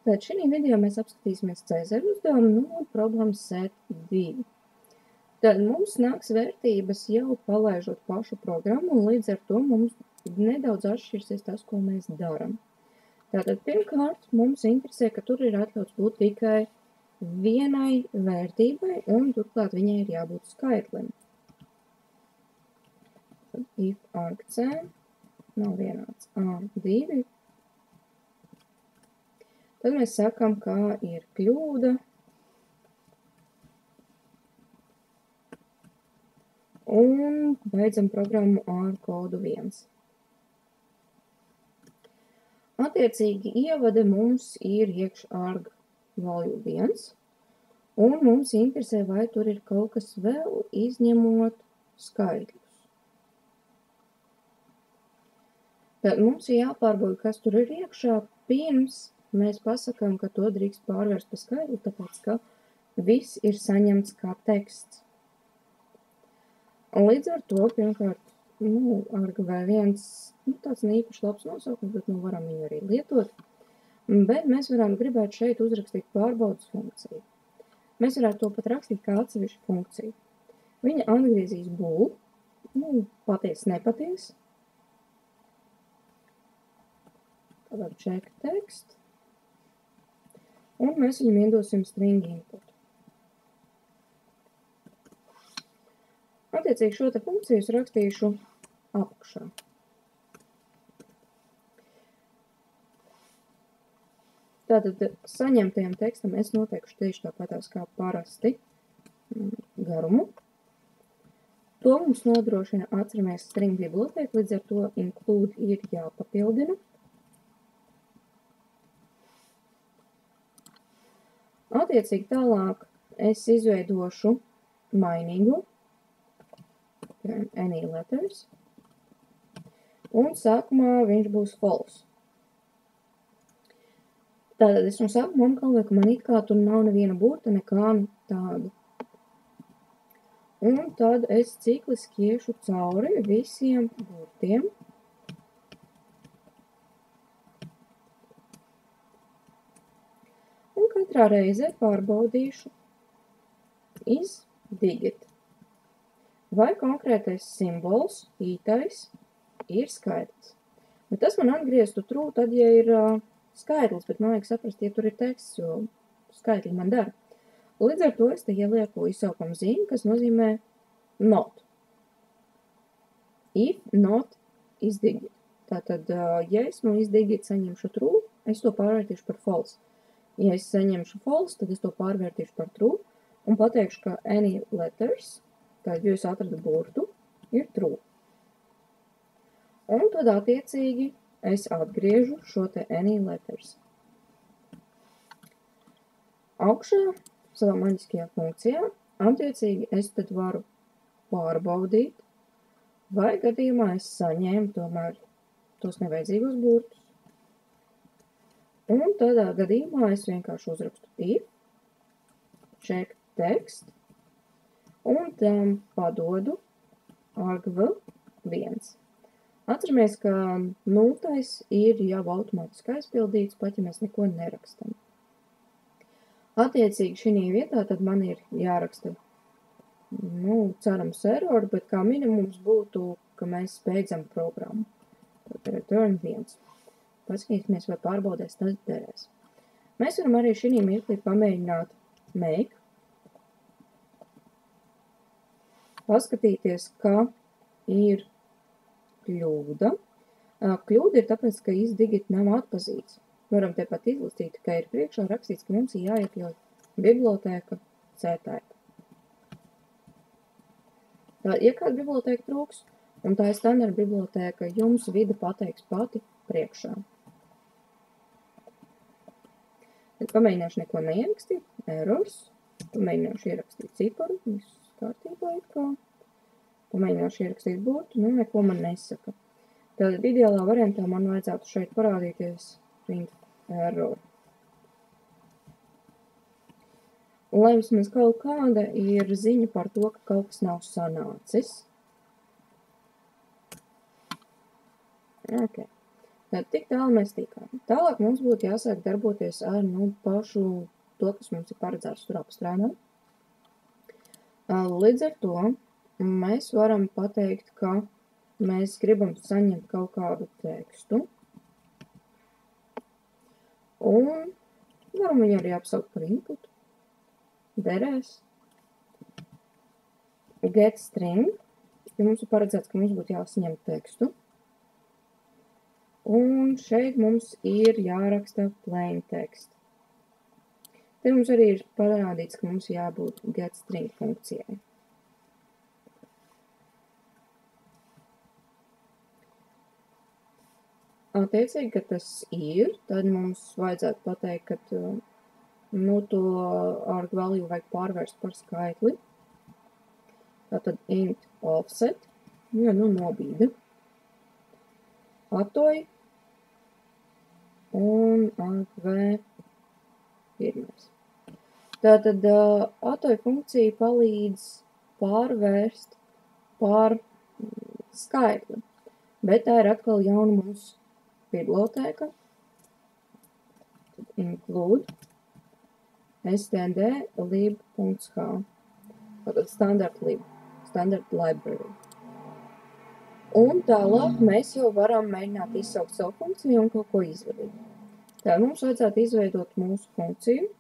Tad šī video mēs apskatīsimies Cēzaru uzdevumu no problēmas set 2. Tad mums nāks vērtības jau palaižot pašu programmu, un līdz ar to mums nedaudz atšķirsies tas, ko mēs darām. Tātad pirmkārt mums interesē, ka tur ir atļauts būt tikai vienai vērtībai, un turklāt viņai ir jābūt skaitlim. Tad if argc nav vienāds a2, tad mēs sakam, ka ir kļūda, un beidzam programmu ar kodu 1. Attiecīgi ievada mums ir iekš arg value 1, un mums interesē, vai tur ir kaut kas vēl izņemot skaitļus. Tad mums ir jāpārbauda, kas tur ir iekšā, pirms mēs pasakām, ka to drīkst pārvērst pa skaitli, tāpēc, ka viss ir saņemts kā teksts. Un līdz ar to, pirmkārt, arg v1, tāds neīpaši labs nosaukums, bet varam viņu arī lietot. Bet mēs varam gribēt šeit uzrakstīt pārbaudas funkciju. Mēs varētu to pat rakstīt kā atsevišķu funkciju. Viņa atgriezīs bool, paties, nepaties. Tātad check text. Un mēs viņam iedosim string input. Attiecīgi šo te funkciju es rakstīšu apakšā. Tātad saņemtajam tekstam es noteikšu tieši tāpatās kā parasti garumu. To mums nodrošina, atceramies, string biblioteka, līdz ar to include ir jāpapildina. Attiecīgi tālāk es izveidošu mainīgu any letters, un sākumā viņš būs false. Tātad es no sākumā apgalvoju, ka man it kā tur nav neviena burta, nekā tāda. Un tad es cikliski iešu cauri visiem burtiem. Un katrā reizē pārbaudīšu is digit. Vai konkrētais simbols, ītais, ir skaitlis. Bet tas man atgrieztu true, tad, ja ir skaitlis, bet man vajag saprast, ja tur ir teksts, jo skaitļi man dara. Līdz ar to es te ielieku izsaukumu zīmi, kas nozīmē not. If not is digit. Tātad, ja es no is digit saņemšu true, es to pārvērtīšu par false. Ja es saņemšu false, tad es to pārvērtīšu par true un pateikšu, ka any letters, tad, jo es atradu burtu, ir true. Un tad attiecīgi es atgriežu šo te any letters. Augšā savā maģiskajā funkcijā attiecīgi es tad varu pārbaudīt, vai gadījumā es saņēmu tomēr tos nevajadzīgos burtus. Un tādā gadījumā es vienkārši uzrakstu if, check text, un tam padodu argv1. Atceramies, ka nultais ir jau automātiski aizpildīts, pat ja mēs neko nerakstam. Attiecīgi šī vietā tad man ir jāraksta, cerams error, bet kā minimums būtu, ka mēs beidzam programmu. Tad return 1. Paskatīsimies, vai pārbaudēs tas derēs. Mēs varam arī šī mirklī pamēģināt make. Paskatīties, ka ir kļūda. Kļūda ir tāpēc, ka is digit nav atpazīts. Varam tepat izlasīt, ka ir priekšā rakstīts, ka mums ir jāiekļauj bibliotēka cētēka. Ja kāda bibliotēka trūks, un tā ir standarta bibliotēka, jums vide pateiks pati priekšā. Tad pamēģināšu neko neierakstīt, errors, pamēģināšu ierakstīt ciparu, viss kārtībā it kā. Pamēģināšu ierakstīt burtu, neko man nesaka. Tad ideālā variantā man vajadzētu šeit parādīties print error. Un lai vismaz kaut kāda ir ziņa par to, ka kaut kas nav sanācis. Ok. Tad tik tālu mēs tikām. Tālāk mums būtu jāsāk darboties ar pašu to, kas mums ir paredzēts tur apstrādāt. Līdz ar to mēs varam pateikt, ka mēs gribam saņemt kaut kādu tekstu. Un varam viņu arī apsaukt par input. Derēs. Get string. Ja mums ir paredzēts, ka mums būtu jāsaņem tekstu. Un šeit mums ir jāraksta plain text. Te mums arī ir parādīts, ka mums jābūt get string funkcijai. Attiecīgi, ka tas ir, tad mums vajadzētu pateikt, ka to arg value vajag pārvērst par skaitli. Tātad int offset, nobīda, atoj un arg v pirmais. Tātad atoj funkcija palīdz pārvērst par skaitli, bet tā ir atkal jauna mums bibliotēka. Include std lib.h. Tātad standard library. Un tālāk mēs jau varam mēģināt izsaukt savu funkciju un kaut ko izvadīt. Tā mums vajadzētu izveidot mūsu funkciju.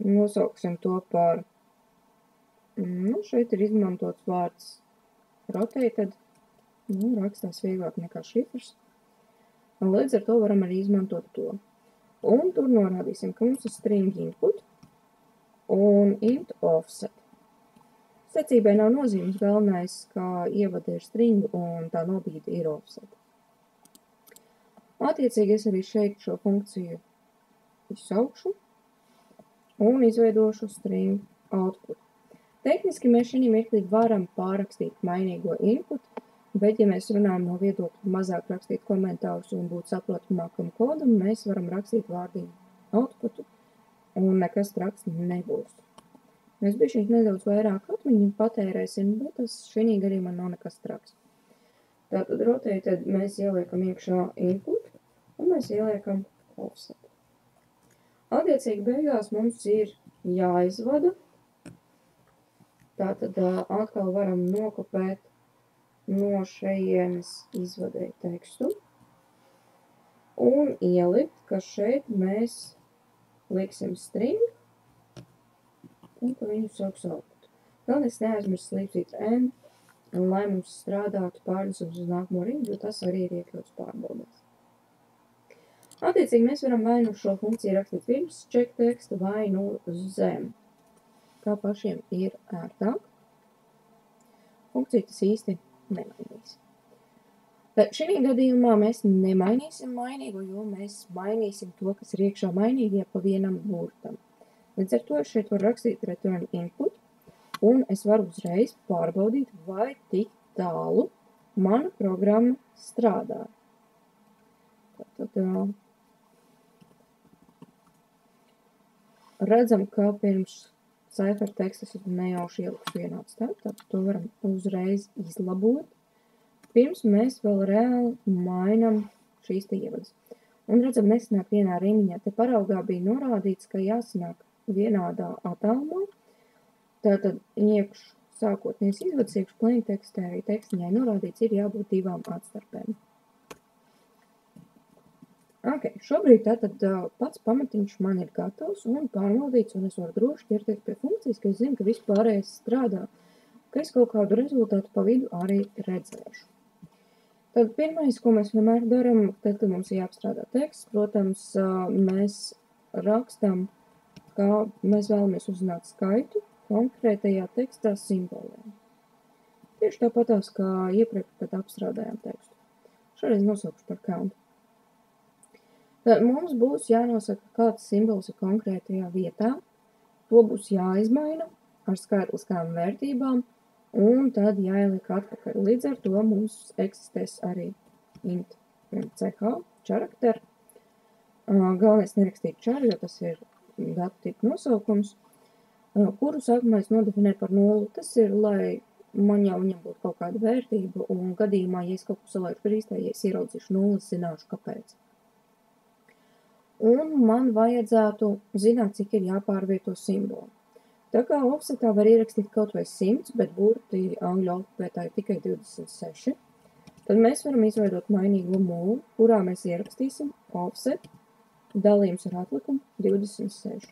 Nosauksim to par, šeit ir izmantots vārds rotated, rakstās vieglāk nekā šifrs. Un līdz ar to varam arī izmantot to. Un tur norādīsim, ka mums ir string input un int offset. Secībai nav nozīmes, galvenais, kā ievada ir string un tā nobīde ir offset. Attiecīgi es arī šeit šo funkciju izsaukšu un izveidošu string output. Tehniski mēs šī mirklī varam pārrakstīt mainīgo input, bet, ja mēs runājam no viedokļa mazāk rakstīt komentārus un būt saprotamākam kodam, mēs varam rakstīt vārdiņu outputu un nekas traks nebūs. Mēs bišķiņ nedaudz vairāk atmiņu patērēsim, bet tas šī gadījumā nav nekas traks. Tātad rotated mēs ieliekam iekšā input un mēs ieliekam offset. Attiecīgi beigās mums ir jāizvada. Tātad atkal varam nokopēt no šejienes izvadēju tekstu un ielikt, ka šeit mēs liksim string un pa viņu sauks output. Galvenais neaizmirst slīpstīt n, un lai mums strādātu pārnesums uz nākamo rindu, jo tas arī ir iekļauts pārbaudēs. Attiecīgi mēs varam vai nu šo funkciju rakstīt pirms check teksta vai nu zem. Kā pašiem ir ērtāk. Funkcija tas īsti nemainīs. Bet šī gadījumā mēs nemainīsim mainīgo, jo mēs mainīsim to, kas ir iekšā mainīgie pa vienam burtam. Līdz ar to es šeit varu rakstīt return input, un es varu uzreiz pārbaudīt, vai tik tālu mana programma strādā. Tad redzam, ka pirms ciphertekstas es nejauši ielikšu vienāds tātad to varam uzreiz izlabot. Pirms mēs vēl reāli mainam šīs te ievadas. Un redzam, nesanāk vienā rindiņā. Te paraugā bija norādīts, ka jāsanāk vienādā attālumā. Tātad iekš sākotnējais izvads, iekš plain tekstē arī tekstiņai norādīts, ir jābūt divām atstarpēm. Ok, šobrīd tātad pats pamatiņš man ir gatavs un pārbaudīts, un es varu droši ķerties pie funkcijas, ka es zinu, ka viss pārējais strādā, ka es kaut kādu rezultātu pa vidu arī redzēšu. Tad pirmais, ko mēs vienmēr daram, tad, kad mums ir jāapstrādā teksts, protams, mēs rakstam, ka mēs vēlamies uzzināt skaitu konkrētajā tekstā simboliem. Tieši tāpatās, kā iepriekš, kad apstrādājām tekstu. Šoreiz nosaukšu par count. Tad mums būs jānosaka, kāds simbols ir konkrētajā vietā. To būs jāizmaina ar skaitliskām vērtībām un tad jāieliek atpakaļ. Līdz ar to mums eksistēs arī int ch charakteri. Galvenais nerakstīt char, jo tas ir datu tipu nosaukums, kuru sākumā es nodefinēju par 0. Tas ir, lai man jau viņam būtu kaut kāda vērtība, un gadījumā, ja es kaut ko salaidu par īstai, ja es ieraudzīšu nulles, zināšu, kāpēc. Un man vajadzētu zināt, cik ir jāpārvieto simboli. Tā kā offsetā var ierakstīt kaut vai 100, bet burti angļu alfabētā ir tikai 26, tad mēs varam izveidot mainīgo mūlu, kurā mēs ierakstīsim offset dalījums ar atlikumu 26.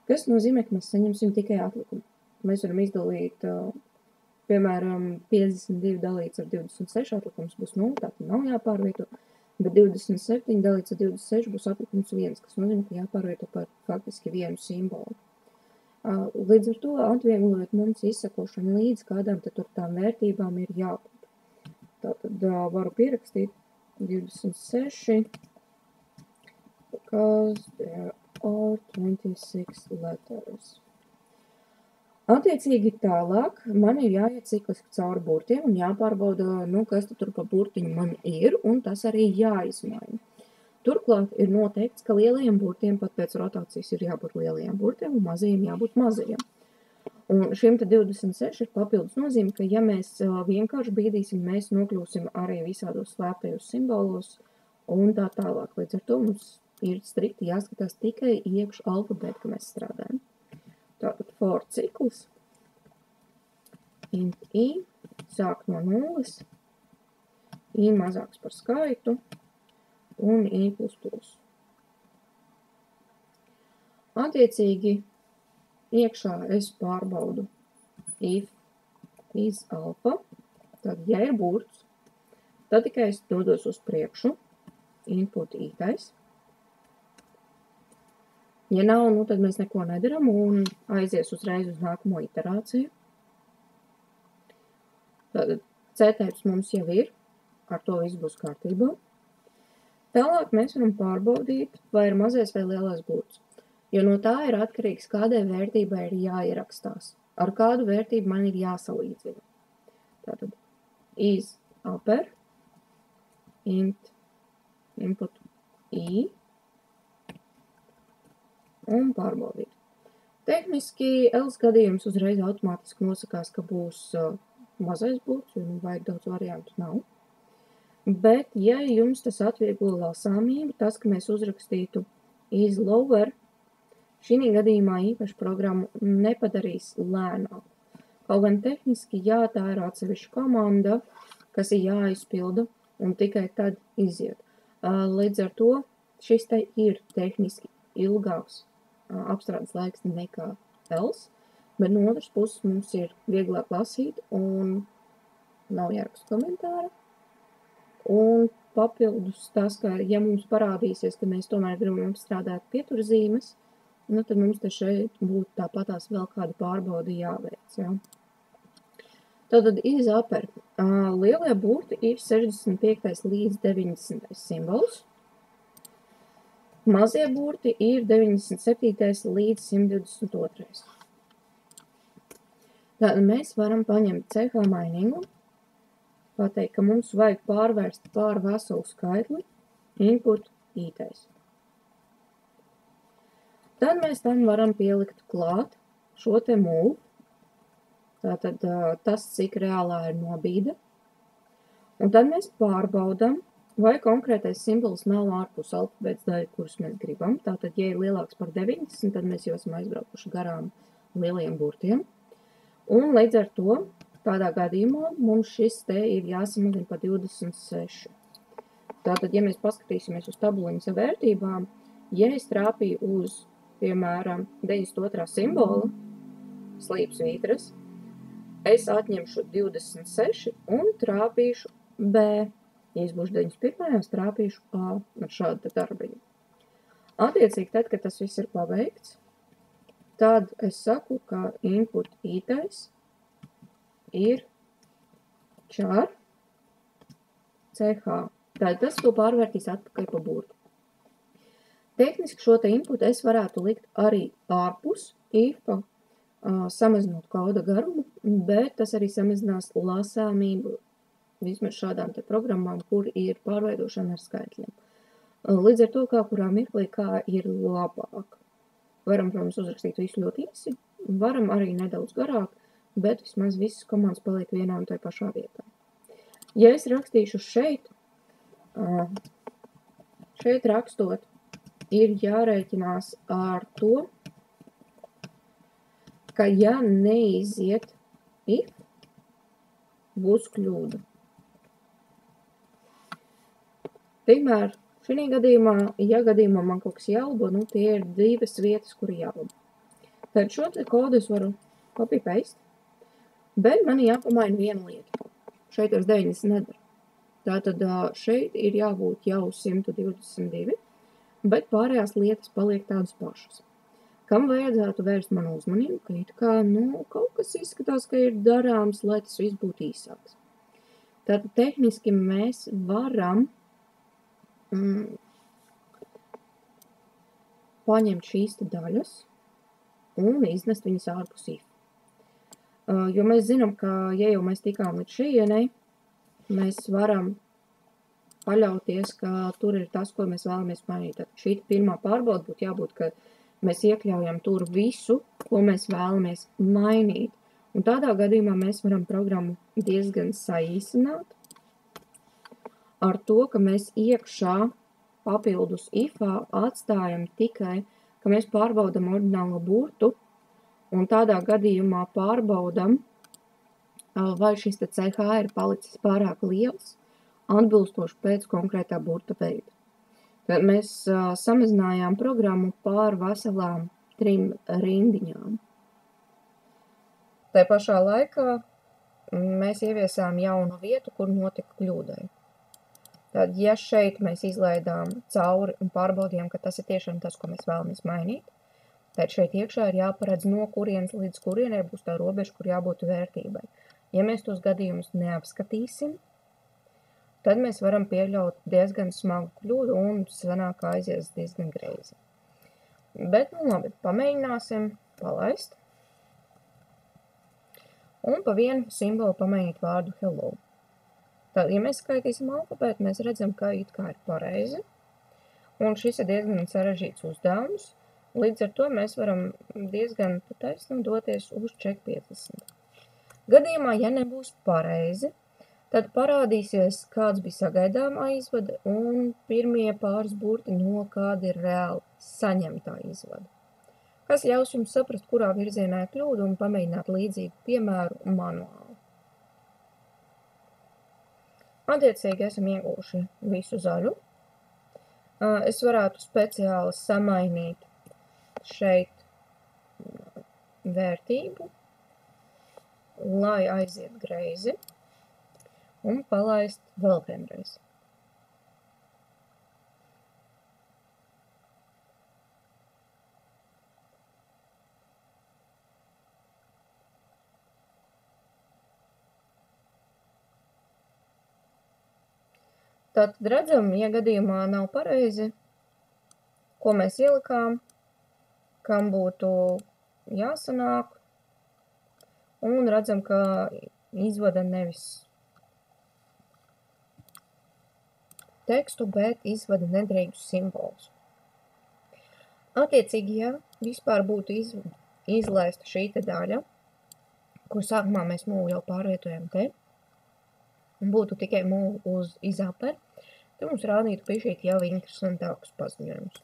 Kas nozīmē, ka mēs saņemsim tikai atlikumu. Mēs varam izdalīt, piemēram, 52 dalīts ar 26, atlikums būs 0, tātad nav jāpārvieto, bet 27 dalīts ar 26 būs atlikums 1, kas nozīmē, ka jāpārvieto par faktiski vienu simbolu. Līdz ar to atvieglojot mums izsakošanu līdz kādām tad tur tām vērtībām ir jābūt. Tātad varu pierakstīt 26, because there are 26 letters. Attiecīgi tālāk man ir jāiet cikliski cauri burtiem un jāpārbauda, kas tur pa burtiņu man ir, un tas arī jāizmaina. Turklāt ir noteikts, ka lielajiem burtiem pat pēc rotācijas ir jābūt lielajiem burtiem un mazajiem jābūt mazajiem. Un šiem te 26 ir papildus nozīme, ka ja mēs vienkārši bīdīsim, mēs nokļūsim arī visādos slēptajos simbolos un tā tālāk. Līdz ar to mums ir strikti jāskatās tikai iekš alfabētu, ka mēs strādājam. Tātad for cikls, int I, sāk no nulles, I mazāks par skaitu un I plus. Attiecīgi, iekšā es pārbaudu if is alfa, tad ja ir burts, tad tikai es dodos uz priekšu, input ītais. Ja nav, tad mēs neko nedaram un aizies uzreiz uz nākamo iterāciju. Tātad C-teips mums jau ir, ar to viss būs kārtībā. Tālāk mēs varam pārbaudīt, vai ir mazais vai lielais burts, jo no tā ir atkarīgs, kādai vērtībai ir jāierakstās, ar kādu vērtību man ir jāsalīdzina. Tātad is upper, int, input I, un pārbaudīt. Tehniski Ls gadījums uzreiz automātiski nosakās, ka būs mazais burts, jo vajag daudz variantu nav. Bet, ja jums tas atvieglo lasāmību, tas, ka mēs uzrakstītu is lower, šī gadījumā īpaši programmu nepadarīs lēnāk. Kaut gan tehniski, jā, tā ir atsevišķa komanda, kas ir jāizpilda un tikai tad iziet. Līdz ar to šis te ir tehniski ilgāks apstrādes laiks nekā Ls, bet no otras puses mums ir vieglāk lasīt un nav jāraksta komentāra. Un papildus tas, ka ja mums parādīsies, ka mēs tomēr gribam apstrādāt pieturzīmes, tad mums te šeit būtu tāpatās vēl kāda pārbauda jāveic. Ja? Tātad is upper. Lielie burti ir 65. līdz 90. simbols. Mazie burti ir 97. līdz 122. Tātad mēs varam paņemt CH mainīgu, pateikt, ka mums vajag pārvērst pār veselu skaitli, input ītais. Tad mēs tam varam pielikt klāt šo te mūlu, tātad tas, cik reālā ir nobīde, un tad mēs pārbaudam, vai konkrētais simbols nav ārpus alfabētas daļa, kurus mēs gribam. Tātad, ja ir lielāks par 90, tad mēs jau esam aizbraukuši garām lielajiem burtiem. Un līdz ar to, tādā gadījumā, mums šis te ir jāsamazina pa 26. Tātad, ja mēs paskatīsimies uz tabuliņas vērtībām, ja es trāpīju uz, piemēram, 92. simbola, slīpsvītras, es atņemšu 26 un trāpīšu B. Ja es būšu 91. trāpīšu A ar šādu darbiņu. Attiecīgi, tad, kad tas viss ir paveikts, tad es saku, ka input ītais ir čar CH. Tātad tas to pārvērtīs atpakaļ pa burtu. Tehniski šo te inputu es varētu likt arī ārpus IFA, samazinot koda garumu, bet tas arī samazinās lasāmību vismaz šādām te programmām, kur ir pārveidošana ar skaitļiem. Līdz ar to, kā kurā mirklī, kā ir labāk. Varam, protams, uzrakstīt visu ļoti īsi, varam arī nedaudz garāk, bet vismaz visas komandas paliek vienā un tajā pašā vietā. Ja es rakstīšu šeit rakstot, ir jārēķinās ar to, ka ja neiziet if, būs kļūda. Piemēr, šī gadījumā, ja gadījumā man kaut kas jālabo, tie ir 2 vietas, kur jālabo. Tad šo te kodu es varu copy-paste, bet man jāpamaina viena lieta. Šeit vairs 90 nedara. Tātad šeit ir jābūt jau 122, bet pārējās lietas paliek tādas pašas. Kam vajadzētu vērst manu uzmanību, ka it kā, kaut kas izskatās, ka ir darāms, lai tas viss būtu īsāks. Tātad tehniski mēs varam paņemt šīs daļas un iznest viņas ārpus if. Jo mēs zinām, ka, ja jau mēs tikām līdz šienei, mēs varam paļauties, ka tur ir tas, ko mēs vēlamies mainīt. Tad šī pirmā pārbauda būtu jābūt, ka mēs iekļaujam tur visu, ko mēs vēlamies mainīt. Un tādā gadījumā mēs varam programmu diezgan saīsināt ar to, ka mēs iekšā papildus ifā atstājam tikai, ka mēs pārbaudam oriģinālo burtu un tādā gadījumā pārbaudam, vai šis CH ir palicis pārāk liels, atbilstoši pēc konkrētā burta veida. Tad mēs samazinājām programmu pār veselām 3 rindiņām. Tā pašā laikā mēs ieviesām jaunu vietu, kur notika kļūdai. Tad, ja šeit mēs izlaidām cauri un pārbaudījām, ka tas ir tiešām tas, ko mēs vēlamies mainīt, tad šeit iekšā ir jāparedz, no kurienes līdz kurienei būs tā robeža, kur jābūt vērtībai. Ja mēs tos gadījumus neapskatīsim, tad mēs varam pieļaut diezgan smagu kļūdu un sanāk aizies diezgan greizi. Bet, labi, pamēģināsim palaist. Un pa vienu simbolu pamainīt vārdu hello. Tad, ja mēs skaitīsim alfabētu, mēs redzam, ka it kā ir pareizi. Un šis ir diezgan sarežģīts uzdevums. Līdz ar to mēs varam diezgan taisni doties uz check 50. Gadījumā, ja nebūs pareizi, tad parādīsies, kāds bija sagaidāmā izvada un pirmie pāris burti, no kāda ir reāli saņemtā izvada. Kas ļaus jums saprast, kurā virzienā ir kļūda un pamēģināt līdzīgu piemēru manuāli. Attiecīgi esam ieguvuši visu zaļu. Es varētu speciāli samainīt šeit vērtību, lai aiziet greizi. Un palaist vēl vienreiz. Tātad redzam, ja gadījumā nav pareizi, ko mēs ielikām, kam būtu jāsanāk, un redzam, ka izvada nevis tekstu, bet izvada nedrīgus simbolus. Attiecīgi, ja vispār būtu izlaista šī daļa, kur sākumā mēs mūlu jau pārvietojam te, un būtu tikai mūlu uz izaperi, tad mums rādītu piešķīt jau interesantākus paziņojumus.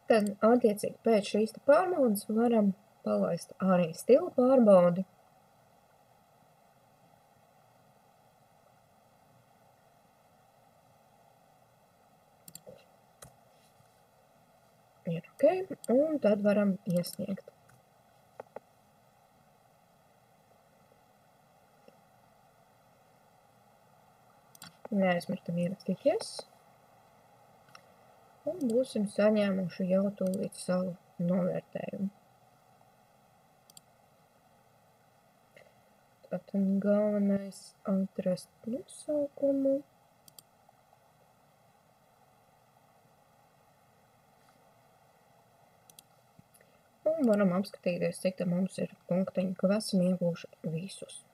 Tad, attiecīgi, pēc šīs pārbaudas varam palaist arī stila pārbaudi. Ir ok, un tad varam iesniegt. Neaizmirstam ierakstīt yes. Un būsim saņēmuši jau tūlīt savu novērtējumu. Tātad galvenais atrast nosaukumu. Un varam apskatīties, cik te mums ir punktiņi, ka esam ieguvuši visus.